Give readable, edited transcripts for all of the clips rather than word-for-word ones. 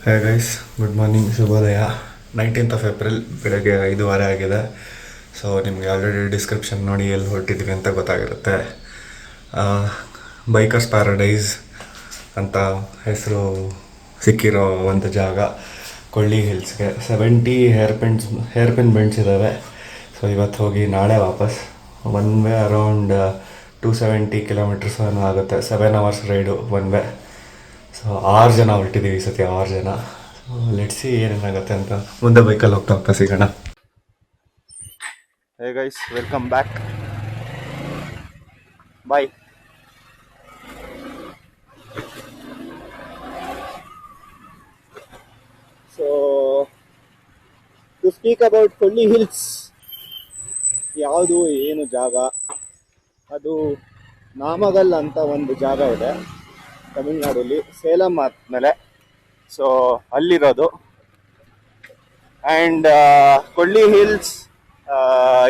Hey guys, good morning, ಶುಭೋದಯ. 19th April ಬೆಳಗ್ಗೆ 5:15 ಆಗಿದೆ. ಸೊ ನಿಮಗೆ ಆಲ್ರೆಡಿ ಡಿಸ್ಕ್ರಿಪ್ಷನ್ ನೋಡಿ ಎಲ್ಲಿ ಹೊರಟಿದ್ವಿ ಅಂತ ಗೊತ್ತಾಗಿರುತ್ತೆ. ಬೈಕರ್ಸ್ ಪ್ಯಾರಡೈಸ್ ಅಂತ ಹೆಸರು ಸಿಕ್ಕಿರೋ ಒಂದು ಜಾಗ, ಕೊಳ್ಳಿ ಹಿಲ್ಸ್ಗೆ 70 ಹೇರ್ ಪಿನ್ ಬೆಂಡ್ಸ್ ಇದ್ದಾವೆ. ಸೊ ಇವತ್ತು ಹೋಗಿ ನಾಳೆ ವಾಪಸ್. ಒನ್ ವೇ ಅರೌಂಡ್ 270 ಕಿಲೋಮೀಟರ್ಸ್ ಏನೋ ಆಗುತ್ತೆ. 7 hours raid one way. So 6 ಜನ ಹೊರಟಿದ್ದೀವಿ ಈ ಸತಿ, 6 ಜನ. ಸೊ ಲೆಟ್ಸಿ ಏನೇನಾಗುತ್ತೆ ಅಂತ ಮುಂದೆ ಬೈಕಲ್ಲಿ ಹೋಗ್ತಾ ಹೋಗ್ತಾ ಸಿಗೋಣ. Hey guys, welcome back. Bye. So to speak about Kolli hills, ಯಾವುದು ಏನು ಜಾಗ, ಅದು ನಾಮಗಲ್ ಅಂತ ಒಂದು ಜಾಗ ಇದೆ ತಮಿಳ್ನಾಡಲ್ಲಿ, ಸೇಲಂ ಆದ್ಮೇಲೆ. ಸೊ ಅಲ್ಲಿರೋದು. And Kolli hills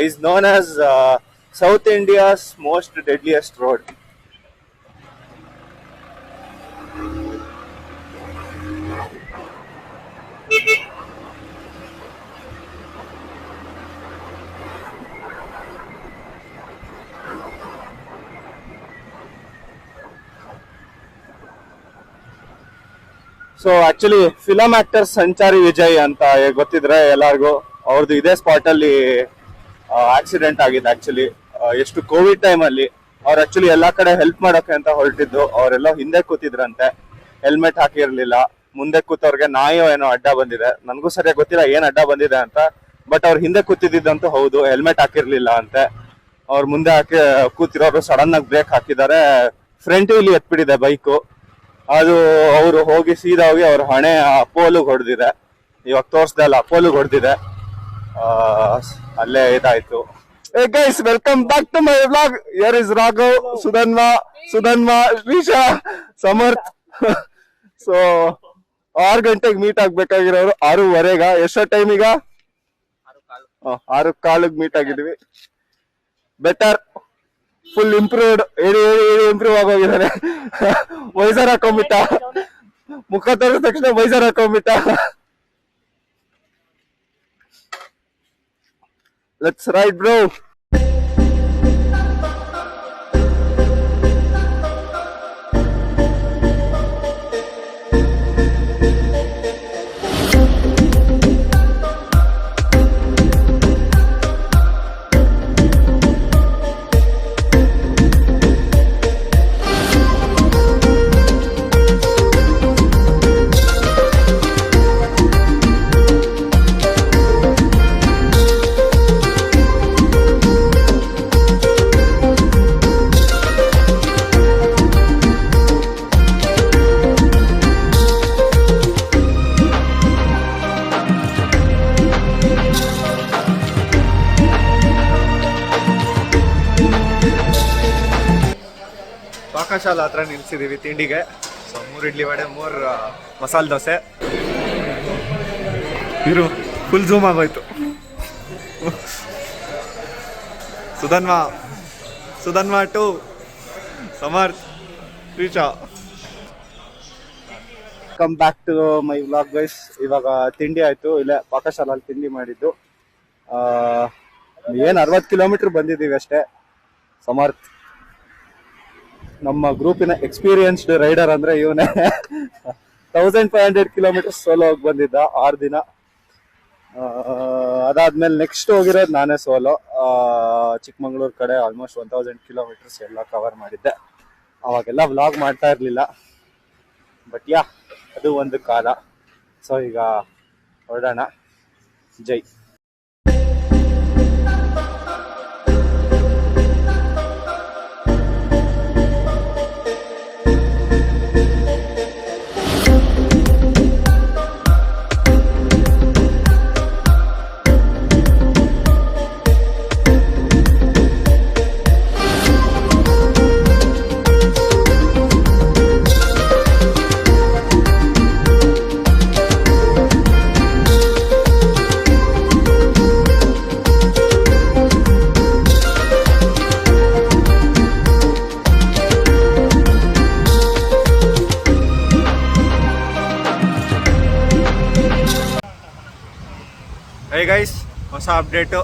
is known as south India's most deadliest road. So actually film actor Sanchari Vijay ಅಂತ ಗೊತ್ತಿದ್ರೆ ಎಲ್ಲರಿಗೂ, ಅವ್ರದ್ದು ಇದೇ ಸ್ಪಾಟ್ ಅಲ್ಲಿ ಆಕ್ಸಿಡೆಂಟ್ ಆಗಿದೆ. ಆಕ್ಚುಲಿ ಎಷ್ಟು ಕೋವಿಡ್ ಟೈಮ್ ಅಲ್ಲಿ ಅವ್ರು ಆಕ್ಚುಲಿ ಎಲ್ಲಾ ಕಡೆ ಹೆಲ್ಪ್ ಮಾಡೋಕೆ ಅಂತ ಹೊರಟಿದ್ದು. ಅವರೆಲ್ಲ ಹಿಂದೆ ಕೂತಿದ್ರಂತೆ, ಹೆಲ್ಮೆಟ್ ಹಾಕಿರ್ಲಿಲ್ಲ. ಮುಂದೆ ಕೂತವ್ರಿಗೆ ನಾಯೋ ಏನೋ ಅಡ್ಡ ಬಂದಿದೆ, ನನಗೂ ಸರಿಯಾಗಿ ಗೊತ್ತಿಲ್ಲ ಏನ್ ಅಡ್ಡ ಬಂದಿದೆ ಅಂತ. ಬಟ್ ಅವ್ರು ಹಿಂದೆ ಕೂತಿದ್ದಂತೂ ಹೌದು, ಹೆಲ್ಮೆಟ್ ಹಾಕಿರ್ಲಿಲ್ಲ ಅಂತೆ. ಅವ್ರ ಮುಂದೆ ಕೂತಿರೋರು ಸಡನ್ ಆಗಿ ಬ್ರೇಕ್ ಹಾಕಿದ್ದಾರೆ, ಫ್ರಂಟ್ ವೀಲ್ ಎತ್ಬಿಟ್ಟಿದೆ ಬೈಕು. ಅದು ಅವರು ಹೋಗಿ ಸೀದಾ ಹೋಗಿ ಅವ್ರ ಹಣೆ ಅಪೋಲಿಗೆ ಹೊಡೆದಿದೆ. ಇವಾಗ ತೋರಿಸ್ದೆ ಅಲ್ಲ, ಅಪೋಲಿಗೆ ಹೊಡೆದಿದೆ. ಅಲ್ಲೇ ಇದಾಯ್ತು. Hey guys, welcome back to my vlog. Here is Raghav, Sudhanma, Risha, Samarth. So 6 ಗಂಟೆಗೆ ಮೀಟ್ ಆಗ್ಬೇಕಾಗಿರೋರು 6:15. ಎಷ್ಟೋ ಟೈಮ್ ಈಗ 6:15 ಮೀಟ್ ಆಗಿದ್ವಿ. ಬೆಟರ್, ಫುಲ್ ಇಂಪ್ರೂವ್ಡ್, ಹೇಳಿ ಇಂಪ್ರೂವ್ ಆಗೋಗಿದ್ದಾನೆ. ವೈಸರ್ ಹಾಕೊಂಡ್ಬಿಟ್ಟ, ಮುಖ ತೋರಿದ ತಕ್ಷಣ ವೈಸರ್ ಹಾಕೊಂಡ್ಬಿಟ್ಟ. Let's ride bro. ಪಾಕಶಾಲಾ ಹತ್ರ ನಿಲ್ಸಿದೀವಿ ತಿಂಡಿಗೆ. ಸೊ 3 ಇಡ್ಲಿ ವಡೆ, 3 ಮಸಾಲೆ ದೋಸೆ. ಇರು, ಫುಲ್ ಝೂಮ್ ಆಗೋಯ್ತು. ಸುಧನ್ವಾ ಟು ಸಮರ್ಥ್, ರೀಚಾ. Come back to my vlog guys. ಇವಾಗ ತಿಂಡಿ ಆಯ್ತು, ಇಲ್ಲೇ ಪಾಕಶಾಲಲ್ಲಿ ತಿಂಡಿ ಮಾಡಿದ್ದು. ಏನು 60 ಕಿಲೋಮೀಟರ್ ಬಂದಿದ್ದೀವಿ ಅಷ್ಟೇ. ಸಮರ್ಥ್ ನಮ್ಮ ಗ್ರೂಪಿನ ಎಕ್ಸ್ಪೀರಿಯನ್ಸ್ಡ್ ರೈಡರ್ ಅಂದ್ರೆ ಇವನೇ. 1500 ಕಿಲೋಮೀಟರ್ ಸೋಲೋ ಹೋಗಿ ಬಂದಿದ್ದ 6 ದಿನ. ಅದಾದ್ಮೇಲೆ ನೆಕ್ಸ್ಟ್ ಹೋಗಿರೋದು ನಾನೇ ಸೋಲೋ. ಚಿಕ್ಕಮಂಗ್ಳೂರ್ ಕಡೆ ಆಲ್ಮೋಸ್ಟ್ 1000 ಕಿಲೋಮೀಟರ್ಸ್ ಎಲ್ಲ ಕವರ್ ಮಾಡಿದ್ದೆ. ಅವಾಗೆಲ್ಲ ವ್ಲಾಗ್ ಮಾಡ್ತಾ ಇರ್ಲಿಲ್ಲ, ಬಟ್ ಯಾ, ಅದು ಒಂದು ಕಾಲ. ಸೊ ಈಗ ಹೊರಡೋಣ. ಜೈ. ಹೇ ಗೈಸ್, ಹೊಸ ಅಪ್ಡೇಟು.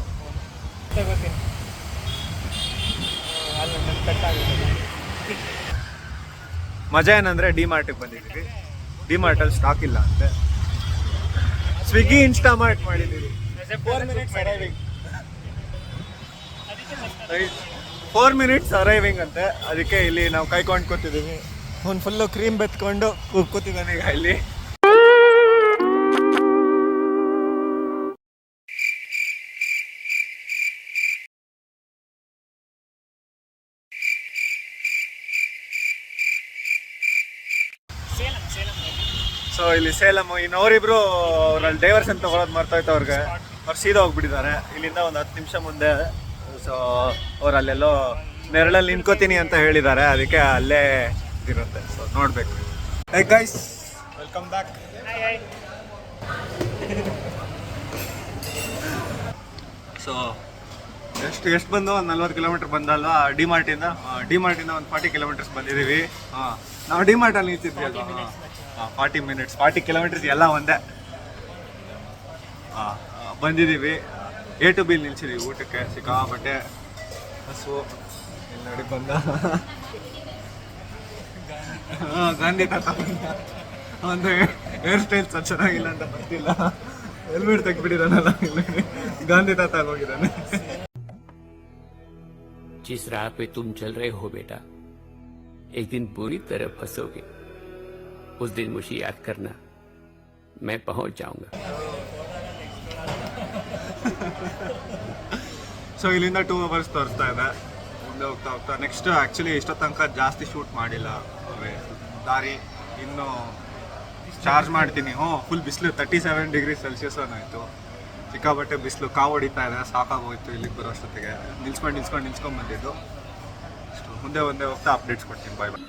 ಮಜಾ ಏನಂದ್ರೆ ಡಿಮಾರ್ಟಿಗೆ ಬಂದಿದ್ದೀವಿ. ಡಿಮಾರ್ಟಲ್ಲಿ ಸ್ಟಾಕ್ ಇಲ್ಲ ಅಂತೆ. ಸ್ವಿಗ್ಗಿ ಇನ್ಸ್ಟಾಮಾರ್ಟ್ ಮಾಡಿದ್ದೀವಿ. 4 ಮಿನಿಟ್ಸ್ ಅರೈವಿಂಗ್ ಅಂತೆ. ಅದಕ್ಕೆ ಇಲ್ಲಿ ನಾವು ಕಾಯ್ಕೊಂಡು ಕೂತಿದ್ದೀವಿ. ಒಂದು ಫುಲ್ಲು ಕ್ರೀಮ್ ಬೆತ್ಕೊಂಡು ಕೂತಿದ್ದಾನೆ ಈಗ ಇಲ್ಲಿ. ಸೊ ಇಲ್ಲಿ ಸೇಲಮ್, ಇನ್ನವರಿಬ್ರು ಅವ್ರಲ್ಲಿ ಡೈವರ್ಸನ್ ತಗೊಳೋದು ಮರ್ತೋಯ್ತು ಅವ್ರಿಗೆ. ಅವ್ರು ಸೀದಾ ಹೋಗ್ಬಿಟ್ಟಿದ್ದಾರೆ ಇಲ್ಲಿಂದ ಒಂದು 10 ನಿಮಿಷ ಮುಂದೆ. ಸೊ ಅವ್ರು ಅಲ್ಲೆಲ್ಲೋ ನೆರಳಲ್ಲಿ ನಿಂತ್ಕೋತೀನಿ ಅಂತ ಹೇಳಿದ್ದಾರೆ, ಅದಕ್ಕೆ ಅಲ್ಲೇ ಇರುತ್ತೆ. ಸೊ ನೋಡ್ಬೇಕು. Hey guys, welcome back. So ಎಷ್ಟು ಬಂದು ಒಂದು 40 ಕಿಲೋಮೀಟರ್ ಬಂದಲ್ವಾ ಡಿಮಾರ್ಟಿಂದ ಒಂದು 40 ಕಿಲೋಮೀಟರ್ಸ್ ಬಂದಿದ್ದೀವಿ. ನಾವು ಡಿಮಾರ್ಟಲ್ಲಿ ನಿಂತಿದ್ವಿ ಅಲ್ವಾ. 40 ಮಿನಿಟ್ಸ್ 40 ಕಿಲೋಮೀಟರ್ಸ್ ಎಲ್ಲ ಒಂದೇ. ಬಂದಿದ್ದೀವಿ. A to B ನಿಲ್ಸಿದ್ದೀವಿ ಊಟಕ್ಕೆ. ಸಿಕ್ಕಾಪಟ್ಟೆ ಹಸು. ಇಲ್ಲಿ ನೋಡಿ ಬಂದ ಗಾಂಧಿ ತಾತ ಒಂದು ಹೇರ್ ಸ್ಟೈಲ್ ಚೆನ್ನಾಗಿಲ್ಲ ಅಂತ ಬರ್ತಿಲ್ಲ. ಹೆಲ್ಮೆಟ್ ತೆಗ್ಬಿಟ್ಟಿದ್ದಾನಲ್ಲ, ಗಾಂಧಿ ತಾತ ಅಲ್ಲಿ ಹೋಗಿದ್ದಾನೆ. जिस राह पे तुम चल रहे हो बेटा, एक दिन बुरी तरह फंसोगे. उस दिन मुझे याद करना, मैं पहुंच जाऊंगा. ಸೊ ಇಲ್ಲಿಂದ 2 ಅವರ್ಸ್ ತೋರಿಸ್ತಾ ಇದೆ. ಮುಂದೆ ಹೋಗ್ತಾ ಹೋಗ್ತಾ ನೆಕ್ಸ್ಟ್ ಆ್ಯಕ್ಚುಲಿ ಇಷ್ಟೋ ತನಕ ಜಾಸ್ತಿ ಶೂಟ್ ಮಾಡಿಲ್ಲ. ದಾರಿ ಇನ್ನೂ ಚಾರ್ಜ್ ಮಾಡ್ತೀನಿ. ಫುಲ್ ಬಿಸಿಲು 37 ಡಿಗ್ರಿ ಸೆಲ್ಸಿಯಸ್ ಆಯಿತು. ಸಿಕ್ಕಾಬಟ್ಟೆ ಬಿಸಿಲು, ಕಾವು ಹೊಡಿತಾ ಇದೆ. ಸಾಕಾಗೋಯ್ತು ಇಲ್ಲಿಗೆ ಬರೋ ಅಷ್ಟೊತ್ತಿಗೆ. ನಿಲ್ಸ್ಕೊಂಡು ಬಂದಿದ್ದು. ಅಷ್ಟು ಮುಂದೆ ಹೋಗ್ತಾ ಅಪ್ಡೇಟ್ಸ್ ಕೊಡ್ತೀನಿ. ಬಾಯ್ ಬಾಯ್.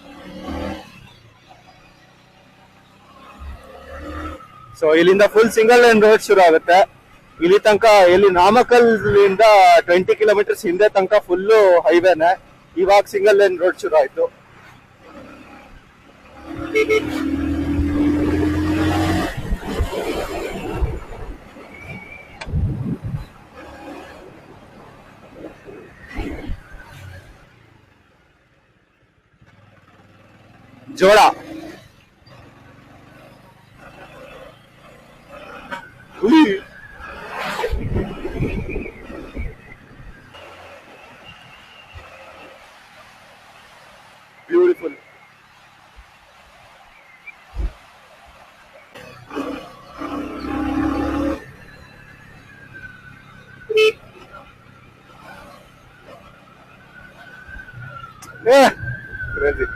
ಸೊ ಇಲ್ಲಿಂದ ಫುಲ್ ಸಿಂಗಲ್ ಲೈನ್ ರೋಡ್ ಶುರು ಆಗುತ್ತೆ. ಇಲ್ಲಿ ತನಕ ಇಲ್ಲಿ ನಾಮಕಲ್ನಿಂದ 20 ಕಿಲೋಮೀಟರ್ಸ್ ಹಿಂದೆ ತನಕ ಫುಲ್ಲು ಹೈವೇನೆ. ಇವಾಗ ಸಿಂಗಲ್ ಲೈನ್ ರೋಡ್ ಶುರು ಆಯ್ತು. ಜೋಳ ಬ್ಯೂಟಿಫುಲ್. ಕ್ರೇಜಿ.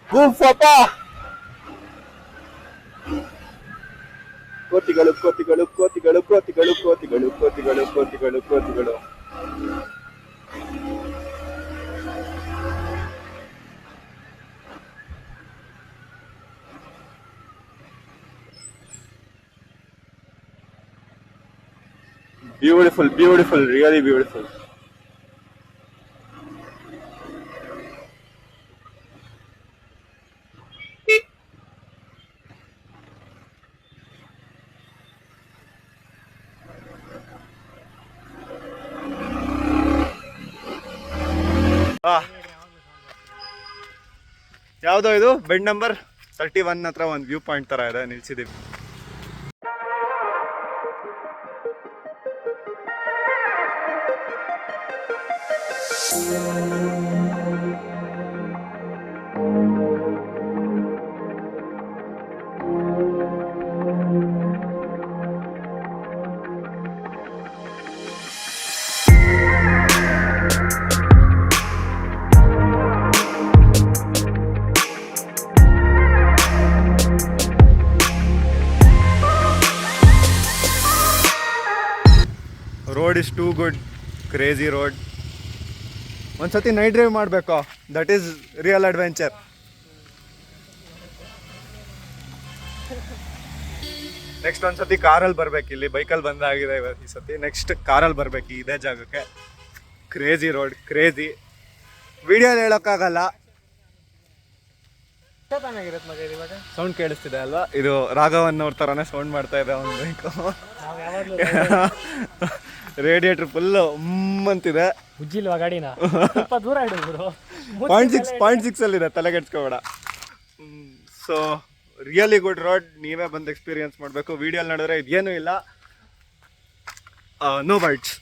ಗುಂಪಪ್ಪ ಕೋತಿಗಳು ಕೋತಿಗಳು ಕೋತಿಗಳು ಕೋತಿಗಳು ಕೋತಿಗಳು ಕೋತಿಗಳು ಕೋತಿಗಳು ಕೋತಿಗಳು. Beautiful, beautiful, really beautiful. ಯಾವುದೋ ಇದು ಬೆಡ್ ನಂಬರ್ 31 ಹತ್ರ ಒಂದು ವ್ಯೂ ಪಾಯಿಂಟ್ ತರ ಇದೆ, ನಿಲ್ಸಿದ್ದೀವಿ. Road is too good, crazy road. ಒಂದ್ಸತಿ ನೈಟ್ ಡ್ರೈವ್ ಮಾಡಬೇಕು, that is real adventure. Next ಒಂದ್ಸತಿ ಕಾರಲ್ಲಿ ಬರ್ಬೇಕು, ಇಲ್ಲಿ ಬೈಕಲ್ಲಿ ಬಂದಾಗಿದೆ ಈ ಸತಿ. ನೆಕ್ಸ್ಟ್ ಕಾರಲ್ಲಿ ಬರ್ಬೇಕು ಇದೇ ಜಾಗಕ್ಕೆ. Crazy road, crazy. ವಿಡಿಯೋಲಿ ಹೇಳೋಕ್ಕಾಗಲ್ಲ. ಸೌಂಡ್ ಕೇಳಿಸ್ತಿದೆ ಅಲ್ವಾ? ಇದು ರಾಘವನ್ ಅವ್ರ ಥರನೇ ಸೌಂಡ್ ಮಾಡ್ತಾ ಇದೆ ಒಂದು ಬೈಕು. ರೇಡಿಯೇಟರ್ ಫುಲ್ ಅಂತಿದೆ. ಉಜ್ಜಿಲ್ವಾ ಗಾಡಿನ? ಸ್ವಲ್ಪ ದೂರ ಇಡು. 0.6 ಅಲ್ಲಿದೆ, ತಲೆ ಕೆಡ್ಸ್ಕೋಬೇಡ. ಸೊ ರಿಯಲಿ ಗುಡ್ ರೋಡ್, ನೀವೇ ಬಂದು ಎಕ್ಸ್ಪೀರಿಯನ್ಸ್ ಮಾಡಬೇಕು. ವಿಡಿಯೋಲಿ ನೋಡಿದ್ರೆ ಇದೇನೂ ಇಲ್ಲ, ನೋ ಬೈಟ್ಸ್.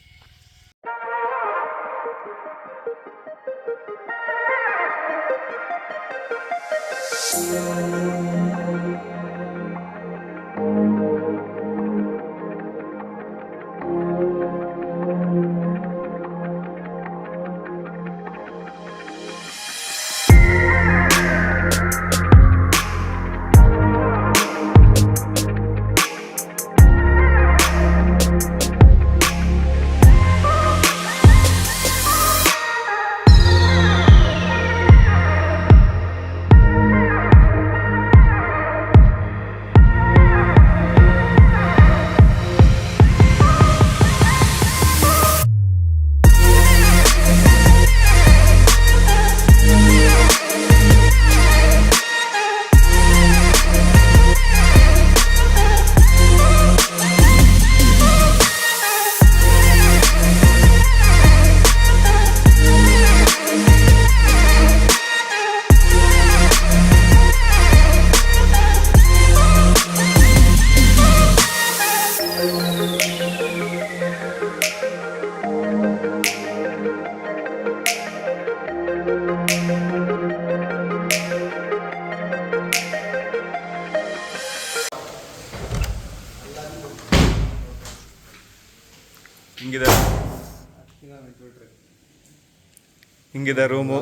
ಹಿಂಗಿದೆ room.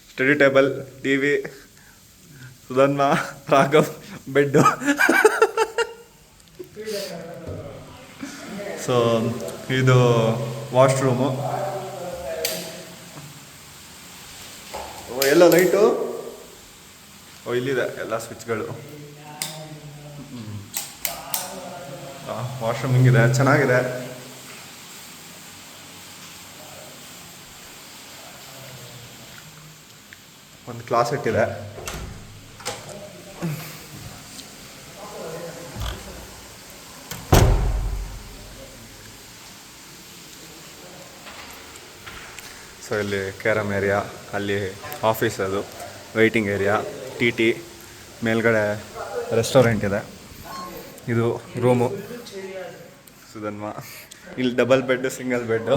Study table, TV, Sudhanva, Raghav, bed. So ಇದು ವಾಶ್ರೂಮು. ಎಲ್ಲ ಲೈಟು ಇಲ್ಲಿದೆ, ಎಲ್ಲ ಸ್ವಿಚ್ಗಳು. ವಾಶ್ರೂಮ್ ಹಿಂಗಿದೆ, ಚೆನ್ನಾಗಿದೆ. ಒಂದು ಕ್ಲಾಸೆಟ್ ಇದೆ. ಸೊ ಇಲ್ಲಿ ಕ್ಯಾರಮ್ ಏರಿಯಾ, ಅಲ್ಲಿ ಆಫೀಸ್, ಅದು ವೆಯ್ಟಿಂಗ್ ಏರಿಯಾ, ಟಿ ಮೇಲ್ಗಡೆ ರೆಸ್ಟೋರೆಂಟ್ ಇದೆ. ಇದು ರೂಮು ಸುಧನ್ಮ. ಇಲ್ಲಿ ಡಬಲ್ ಬೆಡ್ಡು, ಸಿಂಗಲ್ ಬೆಡ್ಡು.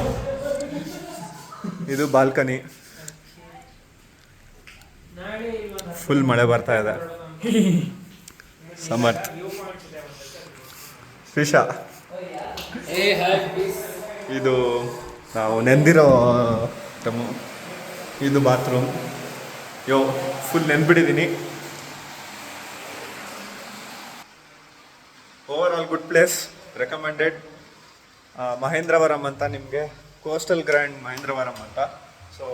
ಇದು ಬಾಲ್ಕನಿ. ಫುಲ್ ಮಳೆ ಬರ್ತಾ ಇದೆ. ಸಮರ್ಥ್, ಫಿಶಾ. ಇದು ನಾವು ನೆಂದಿರೋ ಟಮು. ಇದು ಬಾತ್ರೂಮ್. ಫುಲ್ ನೆನ್ಬಿಟ್ಟಿದ್ದೀನಿ. Over all good place, recommended. Mahendravaram ಅಂತ, ನಿಮಗೆ ಕೋಸ್ಟಲ್ ಗ್ರ್ಯಾಂಡ್ ಮಹೇಂದ್ರವರಂ ಅಂತ. ಸೊ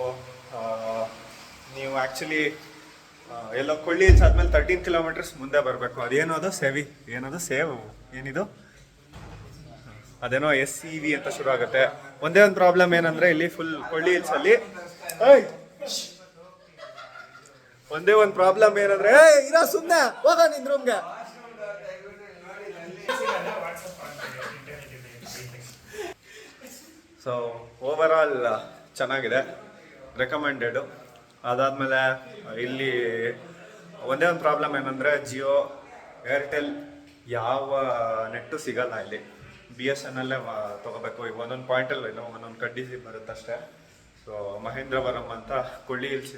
ನೀವು ಆ್ಯಕ್ಚುಲಿ ಎಲ್ಲೋ ಕೊಳ್ಳಿ ಹಿಲ್ಸ್ ಆದಮೇಲೆ 13 ಕಿಲೋಮೀಟರ್ಸ್ ಮುಂದೆ ಬರಬೇಕು. ಅದೇನೋ ಅದು ಏನಿದು ಅದೇನೋ SEV ಅಂತ ಶುರು ಆಗುತ್ತೆ. ಒಂದೇ ಒಂದು ಪ್ರಾಬ್ಲಮ್ ಏನಂದ್ರೆ, ಇಲ್ಲಿ ಫುಲ್ ಕೊಳ್ಳಿ ಹಿಲ್ಸಲ್ಲಿ ಒಂದೇ ಒಂದು ಪ್ರಾಬ್ಲಮ್ ಏನಂದ್ರೆ, ಇರೋ ಸುಮ್ಮನೆ ಹೋಗ ನಿನ್ ರೂಮ್ಗೆ. ಸೊ ಓವರ್ ಆಲ್ ಚೆನ್ನಾಗಿದೆ, ರೆಕಮೆಂಡೆಡು. ಅದಾದಮೇಲೆ ಇಲ್ಲಿ ಒಂದೇ ಒಂದು ಪ್ರಾಬ್ಲಮ್ ಏನಂದರೆ, ಜಿಯೋ, ಏರ್ಟೆಲ್ ಯಾವ ನೆಟ್ಟು ಸಿಗಲ್ಲ ಇಲ್ಲಿ. BSNL ತೊಗೋಬೇಕು. ಈಗ ಒಂದೊಂದು ಪಾಯಿಂಟಲ್ಲಿ ಏನೋ ಒಂದೊಂದು ಕಡ್ಡಿ ಬರುತ್ತೆ ಅಷ್ಟೇ. ಸೊ ಮಹೇಂದ್ರವರಂ ಅಂತ Kolli hills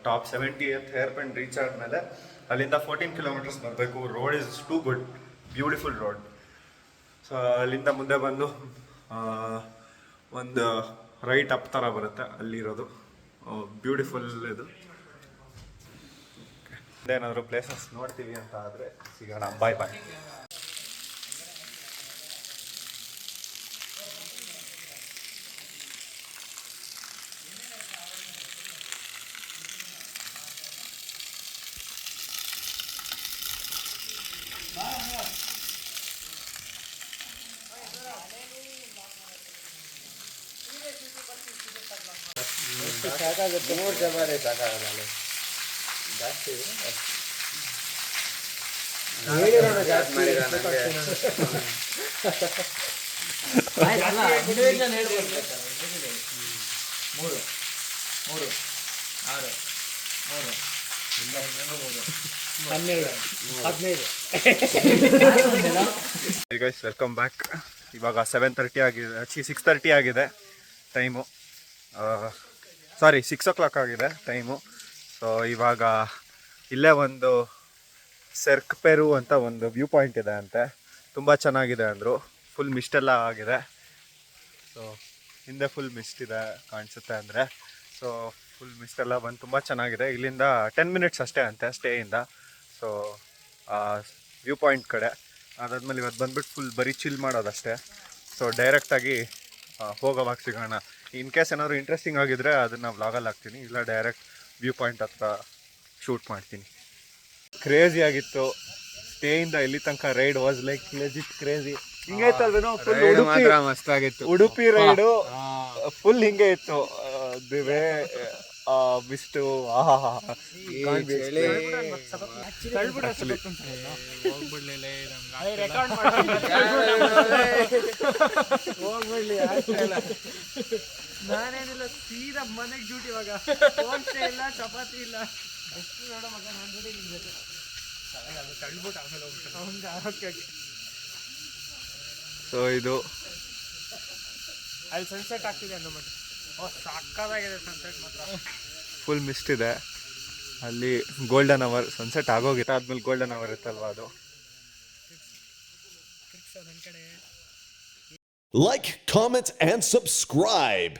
top 70th hair pin reach ಆದಮೇಲೆ ಅಲ್ಲಿಂದ 14 ಕಿಲೋಮೀಟರ್ಸ್ ಬರಬೇಕು. Road is too good, beautiful road. So ಅಲ್ಲಿಂದ ಮುಂದೆ ಬಂದು ಒಂದು ರೈಟ್ ಅಪ್ ಥರ ಬರುತ್ತೆ, ಅಲ್ಲಿರೋದು ಬ್ಯೂಟಿಫುಲ್. ಇದು ಏನಾದರೂ ಪ್ಲೇಸಸ್ ನೋಡ್ತೀವಿ ಅಂತ ಆದರೆ ಸಿಗೋಣ. ಬಾಯ್. Guys welcome back. ಇವಾಗ 7:30 ಆಗಿದೆ, 6:30 ಆಗಿದೆ ಟೈಮು. ಸಾರಿ 6 o'clock ಆಗಿದೆ ಟೈಮು. ಸೊ ಇವಾಗ ಇಲ್ಲೇ ಒಂದು ಸೆರ್ಕ್ಪೆರು ಅಂತ ಒಂದು ವ್ಯೂ ಪಾಯಿಂಟ್ ಇದೆ ಅಂತೆ, ತುಂಬ ಚೆನ್ನಾಗಿದೆ ಅಂದರು. ಫುಲ್ ಮಿಸ್ಟ್ ಎಲ್ಲ ಆಗಿದೆ. ಸೊ ಹಿಂದೆ ಫುಲ್ ಮಿಸ್ಟ್ ಇದೆ ಕಾಣಿಸುತ್ತೆ ಅಂದರೆ. ಸೊ ಫುಲ್ ಮಿಸ್ಟ್ ಎಲ್ಲ ಬಂದು ತುಂಬ ಚೆನ್ನಾಗಿದೆ. ಇಲ್ಲಿಂದ 10 minutes ಅಷ್ಟೇ ಅಂತೆ ಸ್ಟೇಯಿಂದ. ಸೊ ವ್ಯೂ ಪಾಯಿಂಟ್ ಕಡೆ ಅದಾದ್ಮೇಲೆ ಇವತ್ತು ಬಂದ್ಬಿಟ್ಟು ಫುಲ್ ಬರೀ ಚಿಲ್ ಮಾಡೋದಷ್ಟೇ. ಸೊ ಡೈರೆಕ್ಟಾಗಿ ಹೋಗೋವಾಗ ಸಿಗೋಣ. ಇನ್ ಕೇಸ್ ಏನಾದರೂ ಇಂಟ್ರೆಸ್ಟಿಂಗ್ ಆಗಿದ್ರೆ ಅದನ್ನು ವ್ಲಾಗಲ್ಲಿ ಹಾಕ್ತೀನಿ, ಇಲ್ಲ ಡೈರೆಕ್ಟ್ ವ್ಯೂ ಪಾಯಿಂಟ್ ಹತ್ರ ಶೂಟ್ ಮಾಡ್ತೀನಿ. ಕ್ರೇಜಿ ಆಗಿತ್ತು. ಸ್ಟೇಯಿಂದ ಇಲ್ಲಿ ತನಕ ride was like legit crazy. ಹಿಂಗೆ ಇತ್ತಲ್ವೇನೋ, ಫುಲ್ ಉಡುಪಿ ರೈಡು ಫುಲ್ ಹಿಂಗೆ ಇತ್ತು. ದಿವೇ ಬಿಸ್ಟು ನಾನೇನಿಲ್ಲ, ಸೀದಾ ಮನೆಗೆ ಡ್ಯೂಟಿ. ಇವಾಗ ಫೋನ್ ಇಲ್ಲ, ಚಪಾತಿ ಇಲ್ಲ. ನೋಡೋ ಮಗ, ನಾನು ಡ್ಯೂಟಿ ನಿನ್ ಜೊತೆ ತಳ್ಬಿಟ್ಟು ಆಮೇಲೆ ಹೋಗ್ಬಿಟ್ಟು. ಸೊ ಇದು ಅಲ್ಲಿ ಸನ್ಸೆಟ್ ಆಗ್ತಿದೆ ಅನ್ನೋ ಮಟ್ಟ. ಸಾಕಾಗಿದೆ ಸನ್ಸೆಟ್ ಮಾತ್ರ. ಫುಲ್ ಮಿಸ್ಟ್ ಇದೆ. ಅಲ್ಲಿ ಗೋಲ್ಡನ್ ಅವರ್ ಸನ್ಸೆಟ್ ಆಗೋಗಿತ್ತು, ಆದ್ಮೇಲೆ ಗೋಲ್ಡನ್ ಅವರ್ ಇತ್ತಲ್ವ ಅದು. Like, comment, and subscribe.